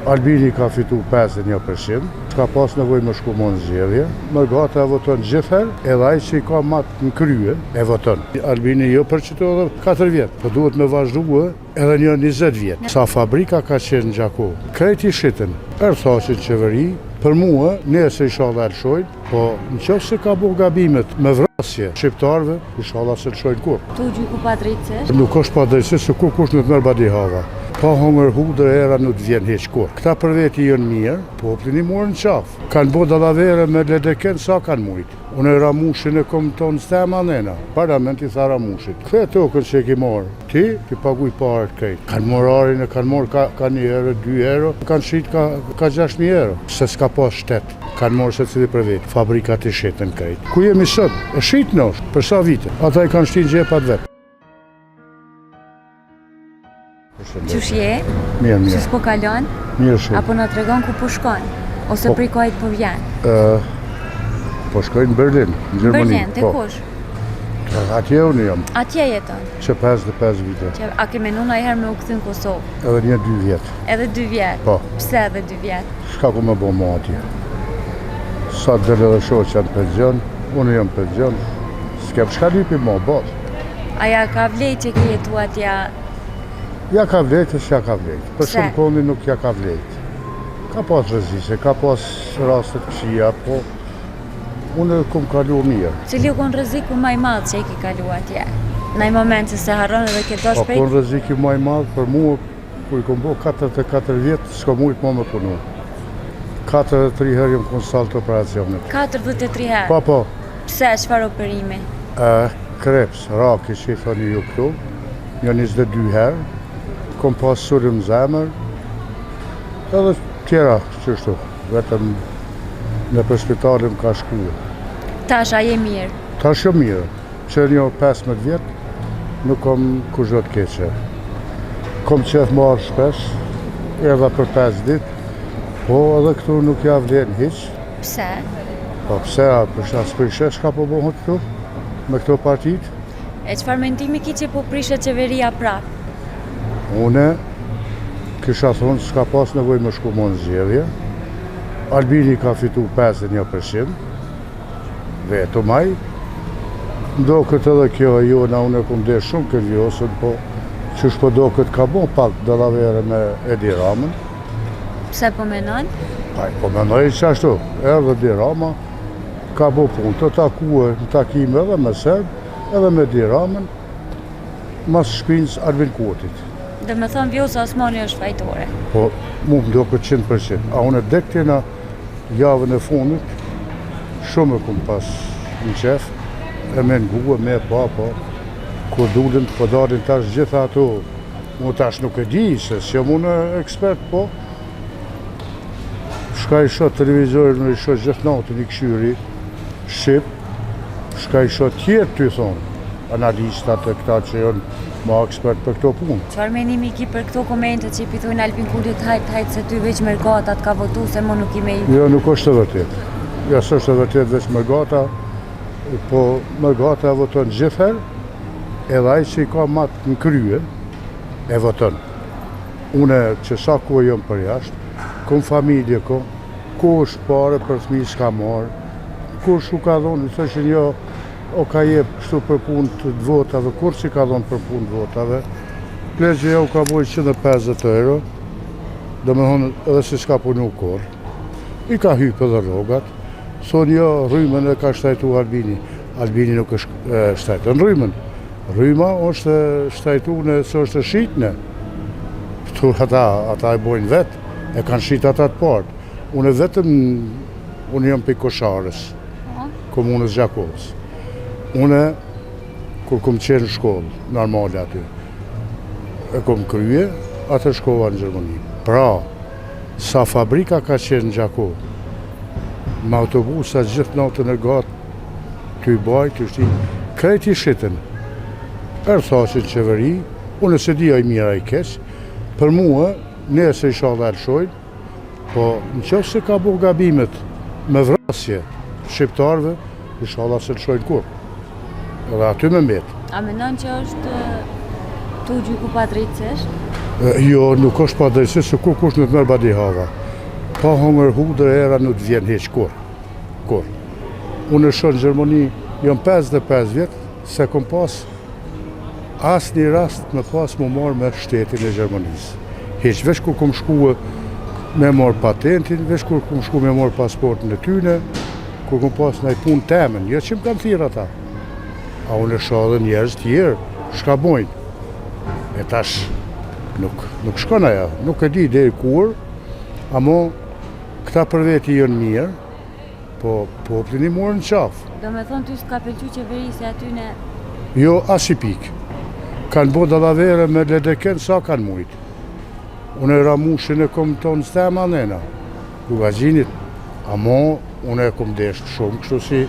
Albini ka fitu 51%, ka pas nevoj me shku më në zgjedhje. Mërgata e voton gjithher, edhe ai që i ka matë në krye e voton. Albini jo për qëto edhe 4 vjetë, po duhet me vazhdu edhe një 20 vjetë. Sa fabrika ka qenë në Gjako, krejti shiten, thashin qeveri, për mua, nese inshallah lëshojnë, po në qoftë se ka bo gabimet me vrasje shqiptarve, inshallah se lëshojnë kur. Tu gjyku pa drejtësisht? Nuk është pa drejtësisht, se kush nuk merr badi hava. Pa hongër hudër era nuk vjen heq kur. Këta për veti jënë mirë, poplin i morën qafë. Kanë bo dallavere me ledeken sa kanë mujtë. Unë e Ramushin e kom tonë stema nena, parlamenti tha Ramushit. Këthe tokën që e ki morë, ti paguj parët krejt. Kanë morë arin e kanë morë ka 1 euro, 2 euro, kanë shit ka 6.000 euro. Se s'ka pas shtetë, kanë morë se cili për vetë, fabrikat i shitën krejt. Ku jemi sot? E shit në është, për sa vite? Ata i kanë shtin gjepat vetë. Qysh je? Mirë. Qysh po kalon? Mirë shumë. Apo na tregon ku po shkon? Ose prej kohët po vjen? Po shkojnë në Berlin, në Gjermani. Berlin, te kush? Atje unë jam. Atje jeton? Që 55 vite. A ke menu ndonjëherë me u kthy në Kosovë? Edhe 2 vjetë. Edhe 2 vjetë? Po. Pse edhe 2 vjetë? Shka ku me bo mo atje. Sa të dhe dhe shoqë janë penzion, unë jam penzion. S'kem shka lipi mo, bot. Aja ka vlejt që ke jetu atja? Ja ka vlejt e s'ja ka vlejt. Për shumë kondi nuk ja ka vlejt. Ka pas rëzise, ka pas rastet këshia, po unë kom kalu mirë. Cili u kon rreziku më i madh që i ke kalu atje? Në një moment se harron edhe ke dosh prej? Po kon rreziku më i madh për mua, kur i kom bo 44 vjetë, s'ka mujt më punu. 43 herë jam kon salt operacionit. 43 herë? Po. Pse, çfarë operimi? Kreps, raki që i thoni ju këtu, një 22 herë, kom pas surim zemër, edhe tjera qështu, vetëm në për spitalim ka shku. Tash a je mirë? Tash jo mirë, që një 15 vjetë, nuk kom kushdo të keqe. Kom qef marë shpesh, edhe për 5 ditë, po edhe këtu nuk ja vlen hiq. Pse? Po pse, për shka s'prishe shka po bohët këtu, me këto partit. E çfarë mendimi ki që po prishe qeveria prap? Une, kisha thonë s'ka pas nevoj me shku më në zgjedhje. Albini ka fitu 51%, vetë maj. Do këtë edhe kjo e jona, unë e kom dhe shumë këtë vjosën, po qësh po do këtë ka bon pak dallavere me Edi Ramën. Pse po menon? Po menoj që ashtu, erdhe Edi Rama, ka bo punë, të takue në takime edhe me Serb, edhe me Edi Ramën, mas shpinës Albin Kurtit. Dhe me thonë Vjosa Osmani është fajtore. Po, mu më do këtë 100%. A unë e dektina javën e fundit, shumë e kumë pas në qef, e me ngu, me po, kur dullin, po dalin tash gjitha ato, mu tash nuk e di, se si jam unë ekspert, po, shka i shot televizorin, i shot gjithë natën i këshyri, Shqip, shka i shot tjerë të i thonë, analistat e këta që janë ma ekspert për këto punë. Çfarë mendimi ki për këto komente që i pitojnë Albin Kurtit hajt se ty veç Mërgatat ka votu se më nuk i me i... Jo, nuk është të vërtet. Jo, s'është të vërtet veç Mërgata, po Mërgata e voton gjithher, edhe ai që i ka matë në krye, e voton. Une që sa ko jom për jashtë, kom familje ko është pare për fëmi s'ka marë, kur shu ka dhonë, i thëshin jo, o ka jep kështu për punë të votave, kur si ka dhonë për punë të votave, pleqë jo ka bojë 150 euro, dhe me thonë edhe si s'ka punu kur, i ka hypë edhe rogat, thonë jo, rrymën e ka shtajtu Albini, Albini nuk është shtajtu në rrymën, rryma është shtajtu në së është shqitëne, këtu ata e bojnë vetë, e kanë shqitë ata të partë, unë vetëm, unë jam për Kosharës, komunës Gjakovës. Une, kur kom qenë në shkollë, normale aty, e kom krye, atë shkova në Gjermani. Pra, sa fabrika ka qenë në Gjakovë, me autobusa gjithë natën e gatë, të i baj, të shti, krejt i shiten. Thashin qeveri, unë se di a i mira i keq, për mua, ne se isha dhe elshojnë, po në qëfë se ka bo gabimet me vrasje shqiptarve, isha dhe se elshojnë kur. Edhe aty me mbetë. A menon që është tu gjyku pa drejtësisht? Jo, nuk është pa drejtësi, se kush nuk merr badi hava. Pa hongër hudër era nuk të vjen heq kur. Unë shoh në Gjermani, jam 55 vjet, se kom pas asnjë rast me pas më marrë me shtetin e Gjermanisë. Heq veç kur kom shkuë me marrë patentin, veç kur kom shkuë me marrë pasportin e tyne, kur kom pas ndaj punë temen, jo që më kanë thirrë ata. A unë shoh edhe njerëz tjerë, shka bojnë. E tash nuk shkon ajo, nuk e di deri kur, amo këta për veti jënë mirë, po poplin i morën qafë. Do me thonë ty s'ka pëlqy qeverisja aty në... Jo, as i pikë. Kanë bo dallavere me ledeken sa kanë mujtë. Unë e ramushin e kom tonë stema nena, Lugagjinit, amo unë e kom deshtë shumë, kështu si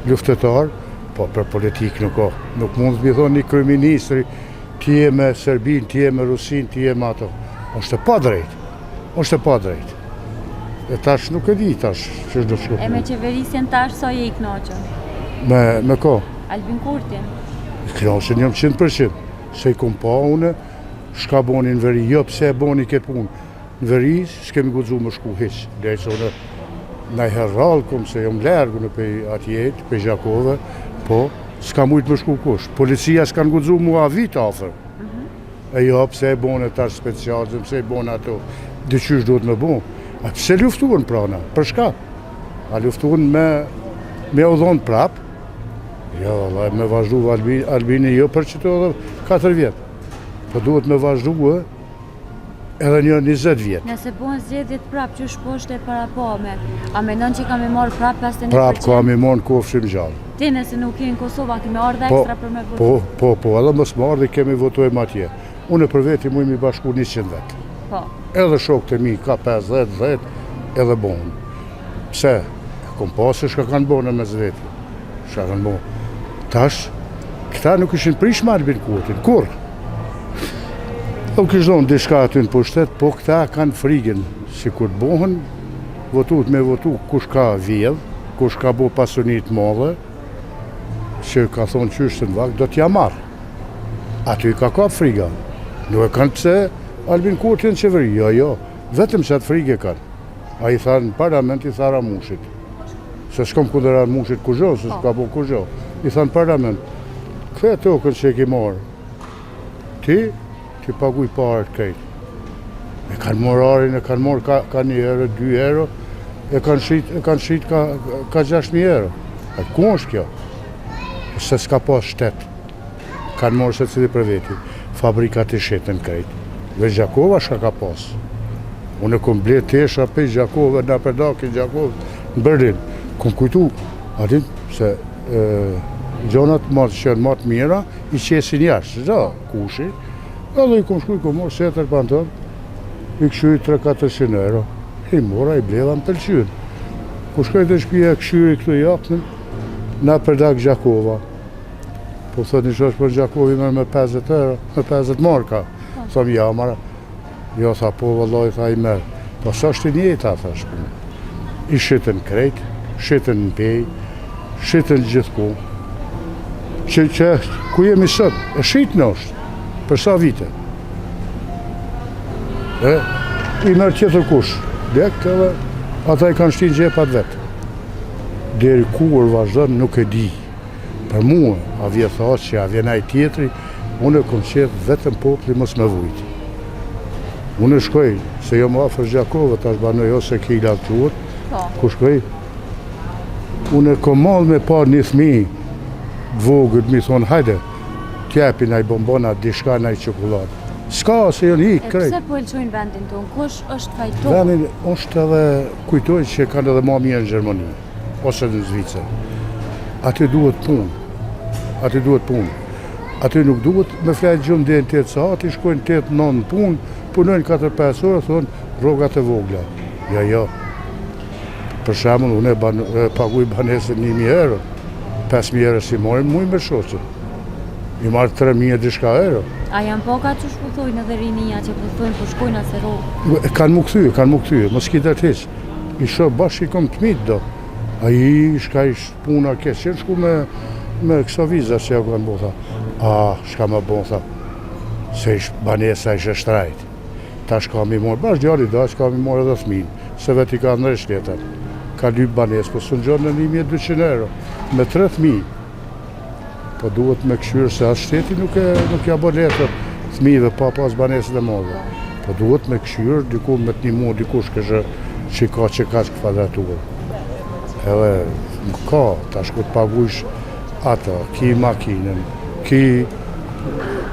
luftetar, po për politikë nuk o. Nuk mund të mi thonë një kryeministri, ti je me Serbin, ti je me Rusin, ti je me ato. Është e pa drejt. E tash nuk e di tash që do shkoj. E me qeverisjen tash sa je i knoqën? Me ko? Albin Kurtin? Knoqën jam 100%. Se i kom pa une, shka boni në veri, jo pse e boni këtë punë. Në veri, s'kemi guxu më shku hiq. Derisa une na herrall kom se jam largu në pe atjet, pe Gjakove, po s'ka mujt më shku kush. Policia s'kan guxu mua vit afër. E jo pse e bone tash special, pse e bone ato, dyqysh duhet me bo. A pse luftuan prana? Për shka? A luftuan me udhon prap? Jo, me vazhdu Albini jo për që të edhe 4 vjet. Po duhet me vazhdu edhe një 20 vjet. Nëse bojnë zgjedhjet prap, që shposhte para pome, a mendon që kam i marrë prap 51%? Prap kam i marrë në kofshim gjallë. Ti nëse nuk je në Kosovë, kemi ardhe ekstra për me votu? Po, edhe mos më ardhe kemi votojmë atje. Unë për veti mu mi bashku 100 vet. Po. Edhe shokët e mi ka 50, 10, edhe bonë. Pse? Kom pasë shka kanë bonë me zveti. Shka kanë bonë. Tash, këta nuk ishin prish me Albin Kurtin, kur? Nuk ishtë donë dishka aty në pushtet, po këta kanë frigën, si kur të bohën, votut me votu kush ka vjedh, kush ka bo pasunit madhe, që ka thonë qyshtë në vakt, do t'ja marë. Aty ka friga. Nuk e kanë pse Albin Kurtin qeveri, jo, vetëm që atë frigë kanë. A i tha në parlament, i tha Ramushit. Se s'kom kunder Ramushit kuzho, se s'ka bo kuzho. I tha në parlament, këthe tokën që e ki marë, ti paguj parët krejt. E kanë morë arin, e kanë morë ka 1 euro, 2 euro, e kanë shit ka 6.000 euro. E ku është kjo? Se s'ka pas shtet. Kanë morë se cili për veti. Fabrikat i shetën krejt. Ve Gjakova shka ka pas. Unë e kom ble tesha pe Gjakova, në pedaki Gjakova, në Berlin. Kom kujtu, atin, se gjonat që janë matë mira, i qesin jashtë, kushi. Edhe i kom shkuj, kom morë setër panton, i këshuj 300-400 euro. I mora, i bleva më pëlqyën. Ku shkoj të shpija këshyri këtu jakënën, na përdak Gjakova. Po thot një shosh për Gjakovi me 50 euro, me 50 marka. Thom ja, mara. Jo, tha po, vëllaj, tha i merë. Po sa është i njëta, tha shkunë. I shitën krejt, shitën në pej, shitën gjithku. Që ku jemi sot, e shitën është, për sa vite. I merë tjetër kush, dek edhe ata i kanë shtinë gjepat vetë. Deri kur vazhdojnë nuk e di. Për mua, a vje thasë që a vjenaj tjetëri, unë e kom qetë vetëm popli mos me vujtë. Unë e shkoj, se jo më afer Gjakove, tash banoj ose ke i laktuot, ku shkoj, unë e kom malë me pa një thmi, dvogët mi thonë, hajde, tjepi naj bombona, dishka naj qokullatë. Ska, se jo një krejt. E pse po elqojnë vendin tonë? Kush është fajtor? Vendin është edhe, kujtoj që kanë edhe ma mirë në Gjermani, ose në Zvicër. Aty duhet punë. Aty nuk duhet me flajtë gjumë dhe në 8 saat, i shkojnë 8-9 punë, punojnë 4-5 orë, thonë rrogat e vogla. Jo. Për shembull, unë e paguj banesën 1.000 euro, 5.000 euro si morim, muj me shoqën. I marrë 3.000 diçka euro. A janë poka që shputhojnë edhe rinia që puthojnë për shkojnë asë rrugë? Kanë mu këthyë, mos ki dhe t'heq. I shoh bashkë i kom të mitë do. A i shka ishtë puna kesë, që në shku me këso viza që ja kanë bo, tha. Shka më bo, tha, se ishtë banesa ishte shtrajt. Tash ka mi morë, bashkë djali dash ka mi morë edhe fëmin, se vetë I ka ndër shtetën. Ka lyp banesë, po së në gjërë në 1.200 euro, me 3 fëmijë. Po duhet me këshyrë se as shteti nuk ja bë letër fëmijëve pa pas banesën e madhe. Po duhet me këshyrë diku me të një dikush kështë që ka kvadraturë. Edhe ka, tash ku të pagujsh ata, ki makinën, ki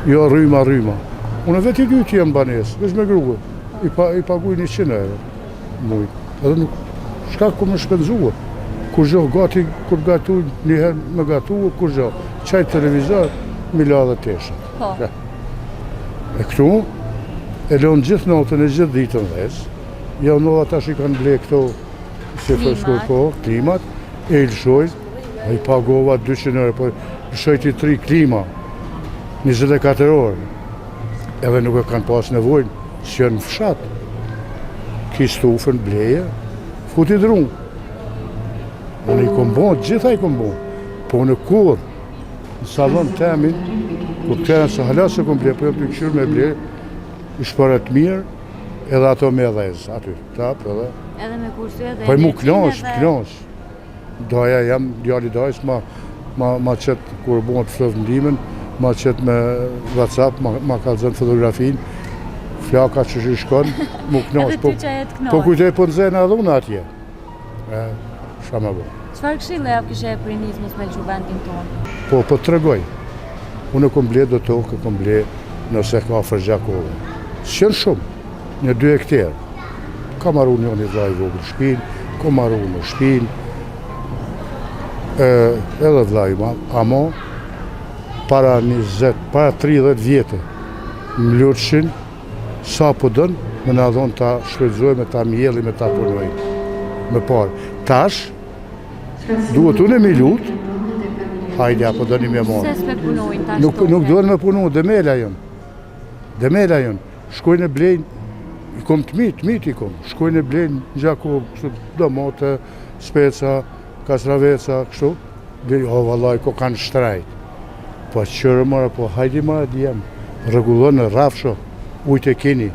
jo rryma. Unë vetë I dytë jem banesë, veç me gruë, I paguj 100 euro mujt. Edhe nuk, shka ku më shpenzua. Kur gjo gati, kur gatu, njëherë me gatu, kur gjo. Qaj televizor, mila dhe tesha. Po. E këtu, e leon gjithë notën e gjithë ditën dhes, ja nova tash I kanë ble këto, si fërskur po, klimat, e I lëshoj, I pagova 200 euro, po lëshojti 3 klima, 24 orë. Edhe nuk e kanë pas nevojnë, që në fshat. Ki stufën, bleje, futi drunë. Unë I kom bon, gjitha I kom bon. Po në kur, në salon temin, ku të kërën se halas e kom ble, po jam të këshyrë me ble, I shpërët mirë, edhe ato me dhez, aty, tap, edhe. Edhe me kursu edhe... Po I mu knosh. Doja jam, djali dajs, ma qëtë, kur bon të flëv ndimin, ma qëtë me WhatsApp, ma ka zënë fotografin, flaka që që shkon, mu knosh. Edhe ty që e të knosh. Po kujtej po nëzene edhe unë atje. Shama bo. Çfarë këshille ja kishe për nismës me që vendin tonë? Po të tregoj. Unë kom ble do tokë, kom ble nëse ka afër Gjakove. S'qenë shumë, një 2 hektarë. Ka marru një vllai I vogël shpinë, ka marru në shpinë, edhe vllai ma, amo, para 30 vjetë, më lutëshin, sa po dënë, me në dhonë ta shfrytëzojmë, ta mjellim, ta punojmë. Me parë. Tash, duhet unë me lutë, hajde, apo dëni me morë. Se s'pe punojnë tash toke? Nuk duhet me punu, demela jënë. Shkojnë e blejnë, I kom të mitë I kom. Shkojnë e blejnë në Gjakovë, domote, speca, kasraveca, kështu. O, vallaj, ko kanë shtrajt. Po qërë mërë, po hajdi mërë djemë. Regullonë në rafsho, ujtë e keni,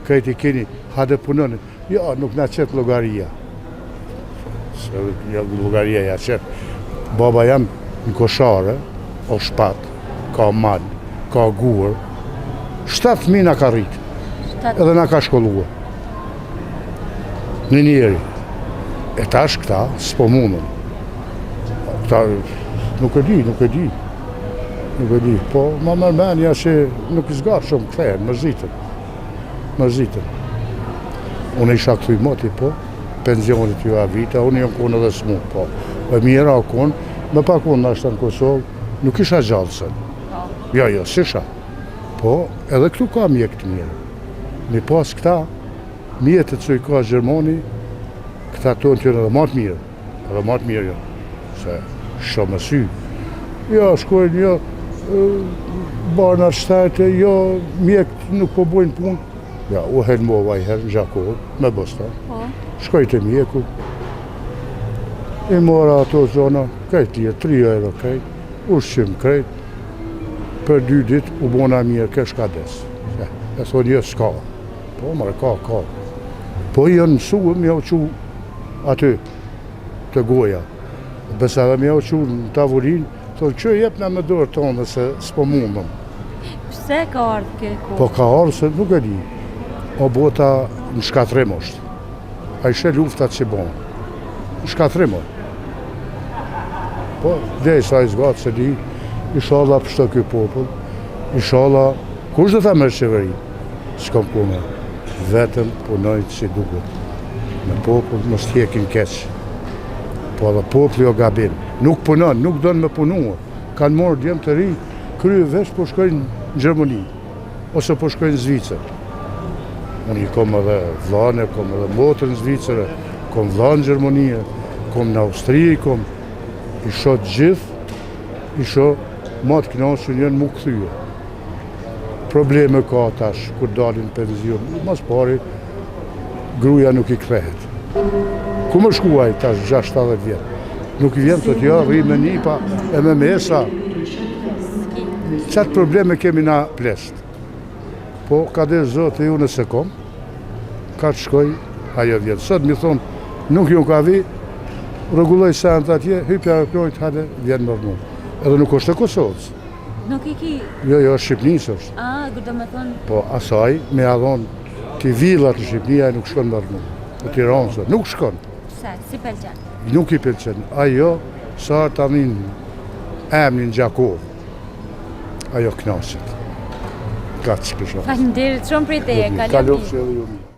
këjtë e keni, hade punënë. Ja, nuk na qëtë logaria. Se logaria ja qëtë. Baba jam në koshare, o shpat, ka malë, ka gurë. 7 na ka rritë. Edhe na ka shkollua. Në njeri. E tash këta, s'po mundën. Këta, nuk e di. Po, ma mërmenja që nuk I zgarë shumë këthejnë, mërzitën. Unë isha këthuj moti, po, pensionit ju a vita, unë jam konë edhe smu, po. E mira o konë, me pak unë nashtë në Kosovë, nuk isha gjallësën. Jo, s'isha. Po, edhe këtu ka mjek të mirë. Mi pas këta, mjetët që I ka Gjermoni, këta tonë të edhe matë mirë, jo. Se shumë sy. Jo, shkojnë, jo, barnar shtajte, jo, mjekët nuk po bojnë punë. Ja, u helmova I herë në Gjakovë, me Bostan. Shkoj të mjeku. I mora ato zona, kajtë lirë, 3 euro kajtë, ushqim kajtë. Për 2 ditë u bona mirë, kesh ka desë. E thonë, jo, s'ka. Po, mërë, ka. Po, jënë mësuëm, ja u që aty, të goja. Besa dhe mja u që në tavolinë, thonë, që jep në me dorë tonë dhe se s'po mundëm. Pse ka ardhë ke kohë? Po, ka ardhë se nuk e di. O bota në shkatrim është. A ishe luftat që bonë. Në shkatrim është. Po, dhej sa I zgatë se di, Inshallah pështo kjo popull, inshallah, kush dhe ta mërë qeveri? S'kom punë, vetëm punojnë si duket. Me popull mos t'jekin keq. Po dhe populli o gabim. Nuk punon, nuk donë me punua. Kanë morë djemë të ri, krye vesh po shkojnë në Gjermani, ose po shkojnë në Zvicër. Unë I kom edhe vlane, kom edhe motër në Zvicër, kom vlane në Gjermani, kom në Austri, kom I shot gjithë, I shot matë knasë njënë mu këthyje. Probleme ka tash, kur dalin penzion. Mas pari, gruja nuk I kthehet. Ku më shkuaj tash 60 vjetë? Nuk I vjen të t'ja, rri me nipa e me mesa. Qatë probleme kemi na plesht. Po, ka dhe zotë ju nëse kom, ka të shkoj, ajo vjetë. Sot mi thonë, nuk ju ka vi, rregulloj sent atje, hypja e plojt, hajde, vjen normal. Edhe nuk është e Kosovës. Nuk i ki... Jo, Shqipnisë është. Do me thonë... Po, asaj, me adhon, ti villat në Shqipnia nuk shkon normal. Në Tiranë, nuk shkon. Pse, si pëlqen? Nuk i pëlqen. Ajo, sa të anin emnin Gjakov. Ajo knaqet. Ka që kësha. Faleminderit shumë për teje, Kalofshi edhe ju.